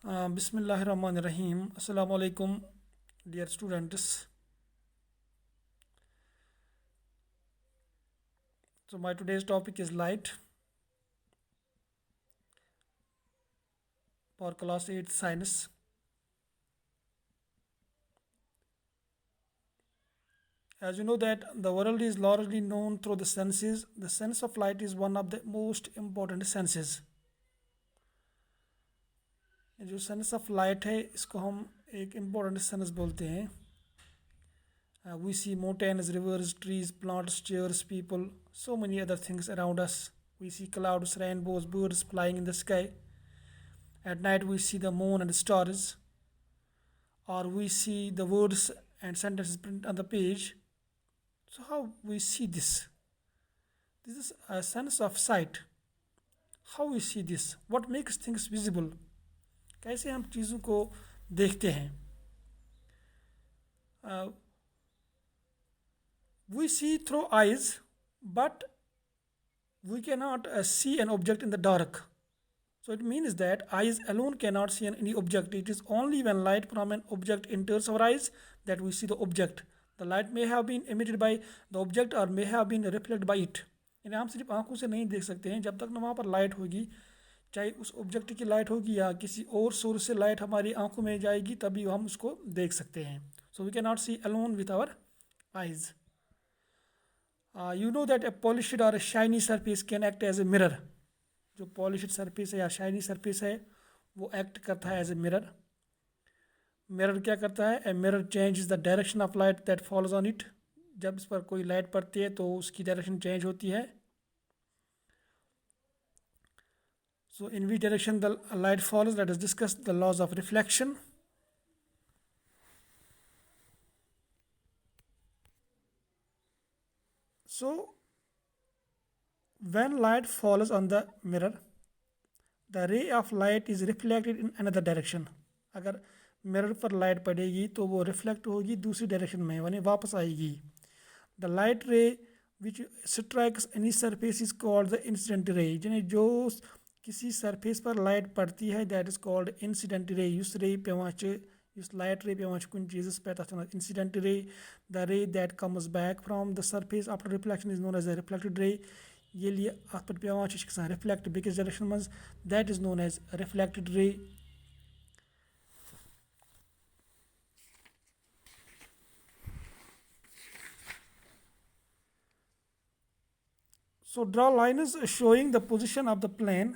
Bismillahirrahmanirrahim. Assalamu alaikum, dear students. So, my today's topic is light for class 8 science. As you know that the world is largely known through the senses. The sense of light is one of the most important senses. जो sense of light है इसको हम एक important sense बोलते हैं. We see mountains, rivers, trees, plants, chairs, people, so many other things around us. We see clouds, rainbows, birds flying in the sky. At night we see the moon and stars, or we see the words and sentences printed on the page. So how we see this? This is a sense of sight. How we see this? What makes things visible? कैसे हम चीज़ों को देखते हैं? We see through eyes, but we cannot see an object in the dark. So it means that eyes alone cannot see any object. It is only when light from an object enters our eyes that we see the object. The light may have been emitted by the object or may have been reflected by it. यानी हम सिर्फ आंखों से नहीं देख सकते हैं. जब तक ना वहाँ पर लाइट होगी, चाहे उस ऑब्जेक्ट की लाइट होगी या किसी और सोर्स से लाइट हमारी आंखों में जाएगी, तभी हम उसको देख सकते हैं. So we cannot see alone with our eyes. You know that a polished or a shiny surface can act as a mirror. जो पॉलिश्ड सरफेस है या शाइनी सरफेस है वो एक्ट करता है एज ए मिरर. मिरर क्या करता है? A mirror change the direction of light that falls on it. जब इस पर कोई लाइट पड़ती है तो उसकी डायरेक्शन चेंज होती है. So in which direction the light falls, let us discuss the laws of reflection. So when light falls on the mirror, the ray of light is reflected in another direction. अगर mirror पर light पड़ेगी तो वो reflect होगी दूसरी direction में, यानी वापस आएगी. द लाइट रे विच strikes any surface is called the incident ray. यानी जो किसी सरफेस पर लाइट पड़ती है that is called incident ray. उस रे पे उस लाइट रे पे कुछ चीज़ पे incident ray. The ray that comes back from the surface after reflection is known as the reflected ray. ये अत पे रिफ्लेक्ट बेकिस डायरेक्शन मज, that is known as reflected ray. So draw lines showing the position of the plane.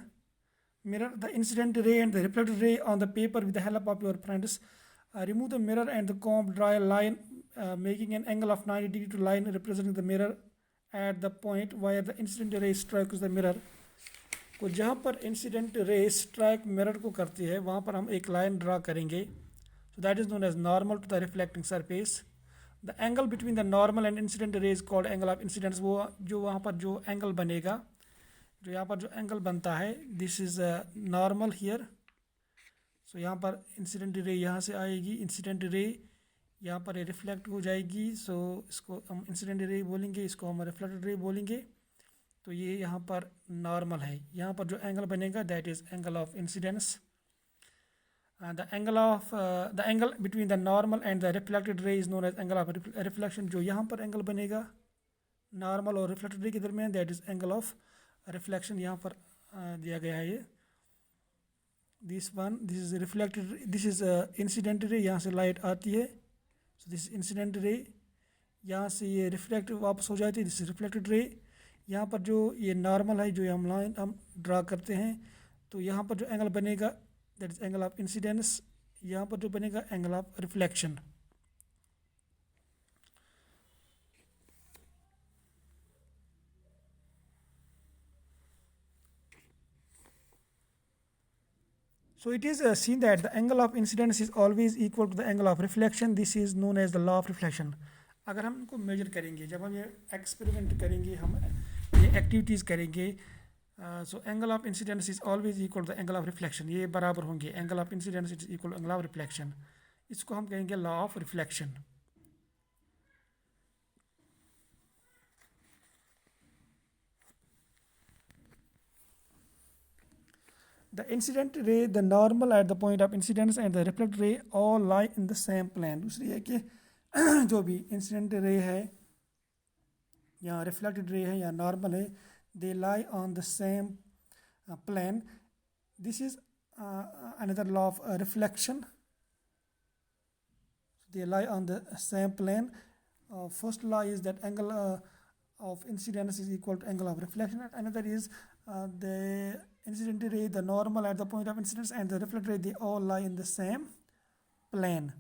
Mirror the incident ray and the reflected ray on the paper with the help of your friends. Remove the mirror and the comb. Draw a line making an angle of 90 degree to line representing the mirror at the point where the incident ray strikes the mirror. तो जहाँ पर incident ray strike mirror को करती है वहाँ पर हम एक लाइन ड्रा करेंगे. So that is known as normal to the reflecting surface. The angle between the normal and incident ray is called angle of incidence. वो जो वहाँ पर जो एंगल बनेगा, जो यहाँ पर जो एंगल बनता है, दिस इज नॉर्मल हियर. सो यहाँ पर इंसिडेंट रे यहाँ से आएगी, इंसिडेंट रे यहाँ पर रिफ्लेक्ट हो जाएगी. सो इसको हम इंसिडेंट रे बोलेंगे, इसको हम रिफ्लेक्टेड रे बोलेंगे. तो ये यहाँ पर नॉर्मल है. यहाँ पर जो एंगल बनेगा that is angle of incidence. The angle between the normal and the reflected ray is known as angle of reflection. जो यहाँ पर एंगल बनेगा नॉर्मल और रिफ्लेक्टेड रे के दरमियान that is angle of reflection. यहाँ पर दिया गया है ये this is reflected, this is incident ray. यहाँ से लाइट आती है, सो दिस इंसिडेंट रे. यहाँ से ये रिफ्लेक्ट वापस हो जाती है, दिस इज रिफ्लेक्टेड रे. यहाँ पर जो ये नॉर्मल है, जो हम लाइन हम ड्रा करते हैं, तो यहाँ पर जो एंगल बनेगा that is angle of incidence. यहाँ पर जो बनेगा angle of reflection. So it is seen that the angle of incidence is always equal to the angle of reflection. This is known as the law of reflection. अगर हम इनको major करेंगे, जब हम ये एक्सपेरिमेंट करेंगे, हम ये एक्टिविटीज़ करेंगे, so angle of incidence is always equal to the angle of reflection. ये बराबर होंगे. Angle of incidence is equal to angle of reflection. इसको हम कहेंगे law of reflection. the incident ray, the normal at the point of incidence and the reflected ray all lie in the same plane. दूसरी है कि जो भी incident ray है या reflected ray है या normal है, they lie on the same plane. This is another law of reflection. They lie on the same plane. First law is that angle of incidence is equal to angle of reflection. Another is the incident ray, the normal at the point of incidence and the reflected ray, they all lie in the same plane.